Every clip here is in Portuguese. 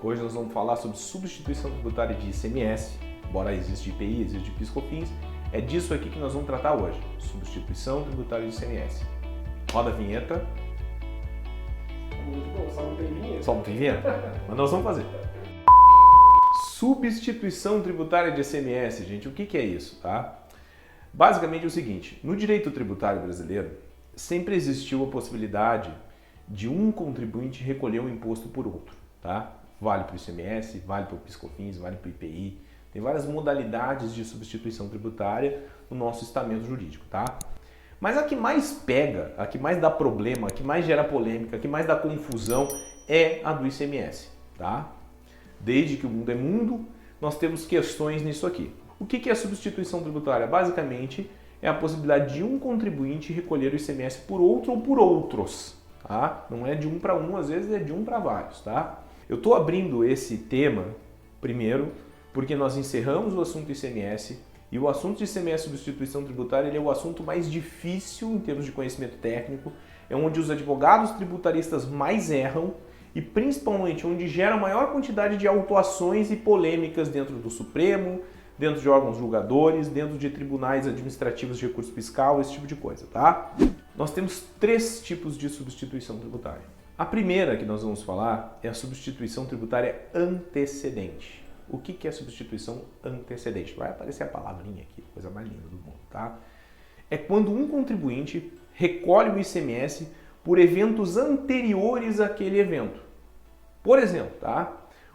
Hoje nós vamos falar sobre substituição tributária de ICMS, embora exista de IPI, existe de PIS/COFINS, é disso aqui que nós vamos tratar hoje, substituição tributária de ICMS. Roda a vinheta. Muito bom, só não tem vinheta. Só não tem vinheta? Mas nós vamos fazer. Substituição tributária de ICMS, gente, o que é isso, tá? Basicamente é o seguinte, no direito tributário brasileiro, sempre existiu a possibilidade de um contribuinte recolher um imposto por outro, tá? Vale para o ICMS, vale para o PIS/COFINS, vale para o IPI, tem várias modalidades de substituição tributária no nosso estamento jurídico, tá? Mas a que mais pega, a que mais dá problema, a que mais gera polêmica, a que mais dá confusão é a do ICMS, tá? Desde que o mundo é mundo, nós temos questões nisso aqui. O que é a substituição tributária? Basicamente, é a possibilidade de um contribuinte recolher o ICMS por outro ou por outros, tá? Não é de um para um, às vezes é de um para vários, tá? Eu estou abrindo esse tema, primeiro, porque nós encerramos o assunto ICMS, e o assunto de ICMS substituição tributária ele é o assunto mais difícil em termos de conhecimento técnico, é onde os advogados tributaristas mais erram e principalmente onde gera a maior quantidade de autuações e polêmicas dentro do Supremo, dentro de órgãos julgadores, dentro de tribunais administrativos de recurso fiscal, esse tipo de coisa, tá? Nós temos 3 tipos de substituição tributária. A primeira que nós vamos falar é a substituição tributária antecedente. O que é substituição antecedente? Vai aparecer a palavrinha aqui, coisa mais linda do mundo, tá? É quando um contribuinte recolhe o ICMS por eventos anteriores àquele evento. Por exemplo, tá?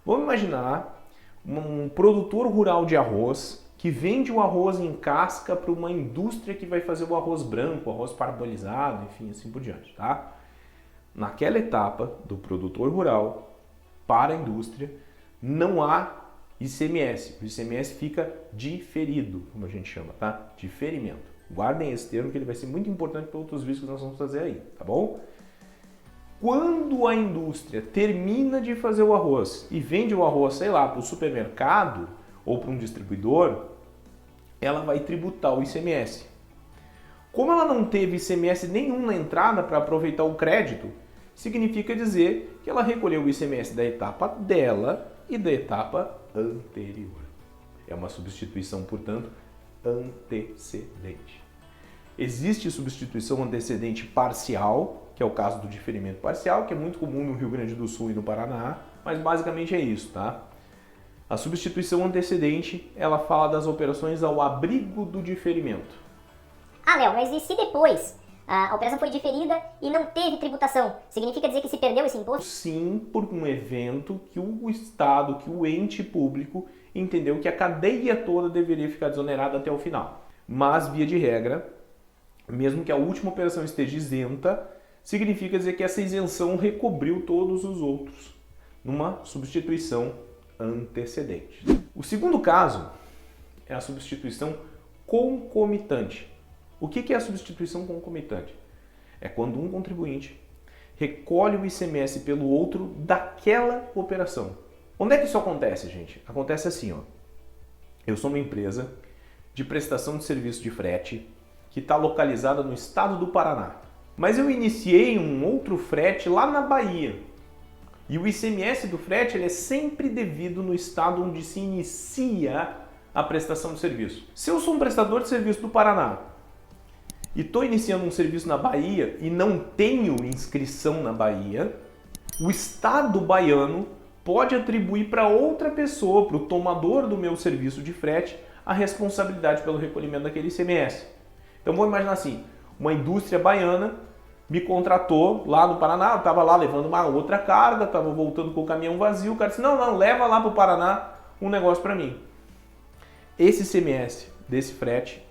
Vamos imaginar um produtor rural de arroz que vende o arroz em casca para uma indústria que vai fazer o arroz branco, o arroz parbolizado, enfim, assim por diante, tá? Naquela etapa do produtor rural para a indústria, não há ICMS. O ICMS fica diferido, como a gente chama, tá? Diferimento. Guardem esse termo que ele vai ser muito importante para outros vídeos que nós vamos fazer aí, tá bom? Quando a indústria termina de fazer o arroz e vende o arroz, sei lá, para o supermercado ou para um distribuidor, ela vai tributar o ICMS. Como ela não teve ICMS nenhum na entrada para aproveitar o crédito, significa dizer que ela recolheu o ICMS da etapa dela e da etapa anterior. É uma substituição, portanto, antecedente. Existe substituição antecedente parcial, que é o caso do diferimento parcial, que é muito comum no Rio Grande do Sul e no Paraná, mas basicamente é isso, tá? A substituição antecedente, ela fala das operações ao abrigo do diferimento. Ah, Léo, mas e se depois a operação foi diferida e não teve tributação? Significa dizer que se perdeu esse imposto? Sim, por um evento que o Estado, que o ente público entendeu que a cadeia toda deveria ficar desonerada até o final. Mas, via de regra, mesmo que a última operação esteja isenta, significa dizer que essa isenção recobriu todos os outros, numa substituição antecedente. O segundo caso é a substituição concomitante. O que é a substituição concomitante? É quando um contribuinte recolhe o ICMS pelo outro daquela operação. Onde é que isso acontece, gente? Acontece assim, ó. Eu sou uma empresa de prestação de serviço de frete que está localizada no estado do Paraná. Mas eu iniciei um outro frete lá na Bahia. E o ICMS do frete ele é sempre devido no estado onde se inicia a prestação de serviço. Se eu sou um prestador de serviço do Paraná e estou iniciando um serviço na Bahia e não tenho inscrição na Bahia, o Estado baiano pode atribuir para outra pessoa, para o tomador do meu serviço de frete, a responsabilidade pelo recolhimento daquele ICMS. Então vamos imaginar assim, uma indústria baiana me contratou lá no Paraná, eu estava lá levando uma outra carga, estava voltando com o caminhão vazio, o cara disse, não, leva lá para o Paraná um negócio para mim. Esse ICMS desse frete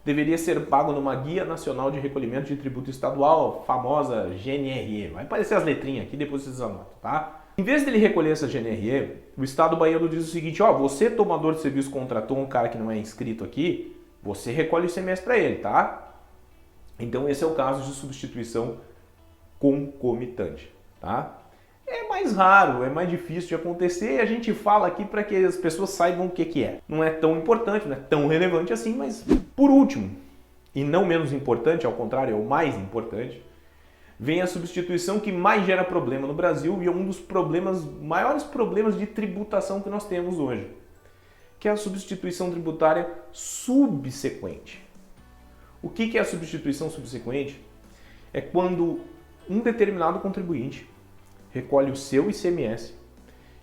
deveria ser pago numa Guia Nacional de Recolhimento de Tributo Estadual, a famosa GNRE. Vai aparecer as letrinhas aqui, depois vocês anotam, tá? Em vez dele recolher essa GNRE, o Estado baiano diz o seguinte, ó, você tomador de serviço contratou um cara que não é inscrito aqui, você recolhe o ICMS para ele, tá? Então esse é o caso de substituição concomitante, tá? É mais raro, é mais difícil de acontecer e a gente fala aqui para que as pessoas saibam o que é. Não é tão importante, não é tão relevante assim, mas por último, e não menos importante, ao contrário, é o mais importante, vem a substituição que mais gera problema no Brasil e é um dos maiores problemas de tributação que nós temos hoje, que é a substituição tributária subsequente. O que é a substituição subsequente? É quando um determinado contribuinte recolhe o seu ICMS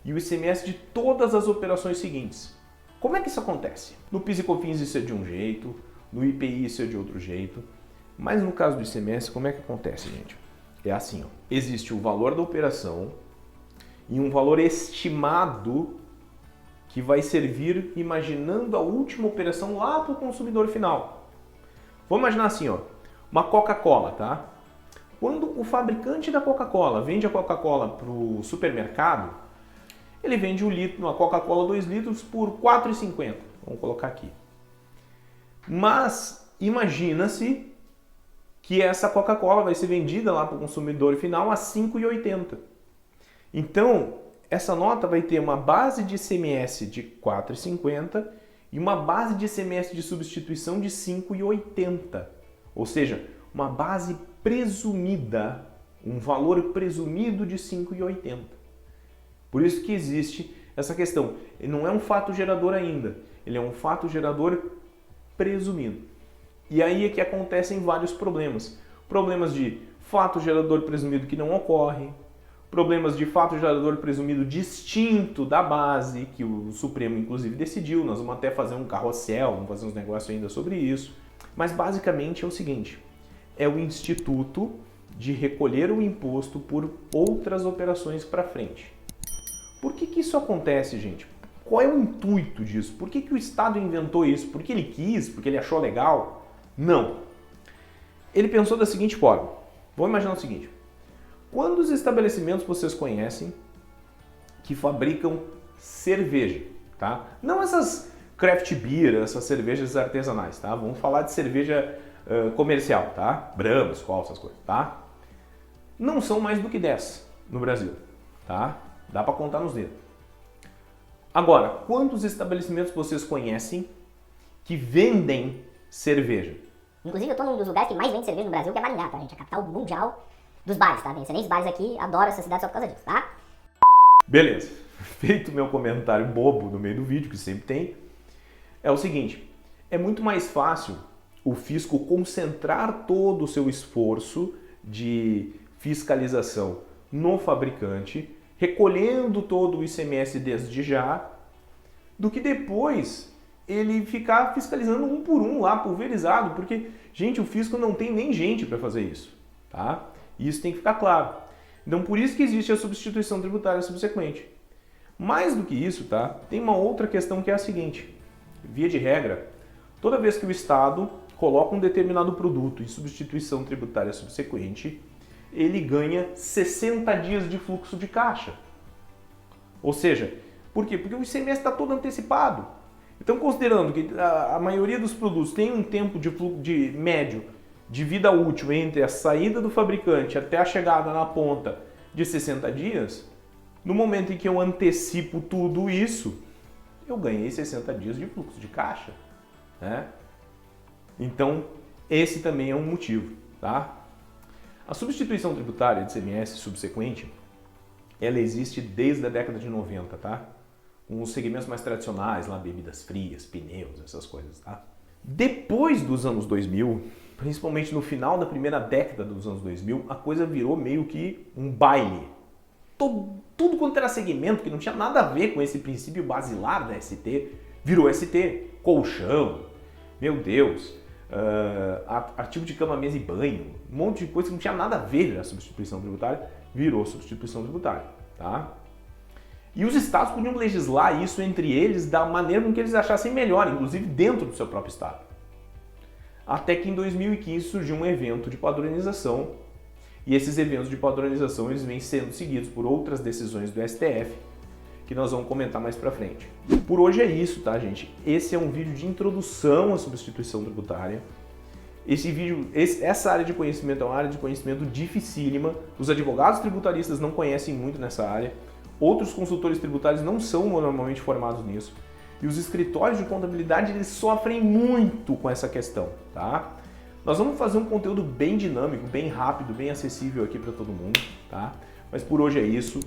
e o ICMS de todas as operações seguintes. Como é que isso acontece? No PIS e COFINS isso é de um jeito, no IPI isso é de outro jeito, mas no caso do ICMS, como é que acontece, gente? É assim, ó. Existe o valor da operação e um valor estimado que vai servir imaginando a última operação lá para o consumidor final. Vamos imaginar assim, ó, uma Coca-Cola, tá? Quando o fabricante da Coca-Cola vende a Coca-Cola para o supermercado, ele vende uma Coca-Cola 2 litros por R$ 4,50. Vamos colocar aqui. Mas imagina-se que essa Coca-Cola vai ser vendida lá para o consumidor final a R$ 5,80. Então, essa nota vai ter uma base de ICMS de R$ 4,50 e uma base de ICMS de substituição de R$ 5,80. Ou seja, uma base presumida, um valor presumido de R$ 5,80. Por isso que existe essa questão. Ele não é um fato gerador ainda, ele é um fato gerador presumido. E aí é que acontecem vários problemas. Problemas de fato gerador presumido que não ocorre, problemas de fato gerador presumido distinto da base, que o Supremo inclusive decidiu. Nós vamos até fazer um carrossel, vamos fazer uns negócios ainda sobre isso. Mas basicamente é o seguinte, é o instituto de recolher o imposto por outras operações para frente. Por que isso acontece, gente? Qual é o intuito disso? Por que o Estado inventou isso? Porque ele quis? Porque ele achou legal? Não. Ele pensou da seguinte forma. Vamos imaginar o seguinte. Quantos estabelecimentos vocês conhecem que fabricam cerveja? Tá? Não essas craft beer, essas cervejas artesanais. Tá? Vamos falar de cerveja comercial. Tá? Brahma, Skol, essas coisas. Tá? Não são mais do que 10 no Brasil. Tá? Dá para contar nos dedos. Agora, quantos estabelecimentos vocês conhecem que vendem cerveja? Inclusive, eu tô num dos lugares que mais vende cerveja no Brasil, que é Maringá, tá, gente? A capital mundial dos bares, tá? Tem excelentes bares aqui, adoro essa cidade só por causa disso, tá? Beleza. Feito meu comentário bobo no meio do vídeo, que sempre tem, é o seguinte, é muito mais fácil o fisco concentrar todo o seu esforço de fiscalização no fabricante, recolhendo todo o ICMS desde já, do que depois ele ficar fiscalizando um por um lá, pulverizado, porque, gente, o fisco não tem nem gente para fazer isso, tá? E isso tem que ficar claro. Então, por isso que existe a substituição tributária subsequente. Mais do que isso, tá? Tem uma outra questão que é a seguinte, via de regra, toda vez que o Estado coloca um determinado produto em substituição tributária subsequente, ele ganha 60 dias de fluxo de caixa. Ou seja, por quê? Porque o ICMS está todo antecipado. Então, considerando que a maioria dos produtos tem um tempo de médio de vida útil entre a saída do fabricante até a chegada na ponta de 60 dias, no momento em que eu antecipo tudo isso, eu ganhei 60 dias de fluxo de caixa, né? Então, esse também é um motivo, tá? A substituição tributária de ICMS subsequente, ela existe desde a década de 90, tá? Com os segmentos mais tradicionais, lá bebidas frias, pneus, essas coisas, tá? Depois dos anos 2000, principalmente no final da primeira década dos anos 2000, a coisa virou meio que um baile. Tudo quanto era segmento que não tinha nada a ver com esse princípio basilar da ST, virou ST. Colchão, meu Deus, artigo de cama, mesa e banho, um monte de coisa que não tinha nada a ver na substituição tributária, virou substituição tributária, tá? E os estados podiam legislar isso entre eles da maneira com que eles achassem melhor, inclusive dentro do seu próprio estado. Até que em 2015 surgiu um evento de padronização, e esses eventos de padronização eles vêm sendo seguidos por outras decisões do STF, que nós vamos comentar mais pra frente. Por hoje é isso, tá, gente? Esse é um vídeo de introdução à substituição tributária. Essa área de conhecimento é uma área de conhecimento dificílima. Os advogados tributaristas não conhecem muito nessa área. Outros consultores tributários não são normalmente formados nisso. E os escritórios de contabilidade eles sofrem muito com essa questão, tá? Nós vamos fazer um conteúdo bem dinâmico, bem rápido, bem acessível aqui para todo mundo, tá? Mas por hoje é isso.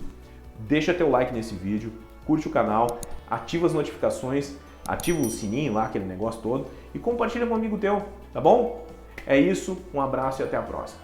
Deixa teu like nesse vídeo, curte o canal, ativa as notificações, ativa o sininho lá, aquele negócio todo, e compartilha com um amigo teu, tá bom? É isso, um abraço e até a próxima.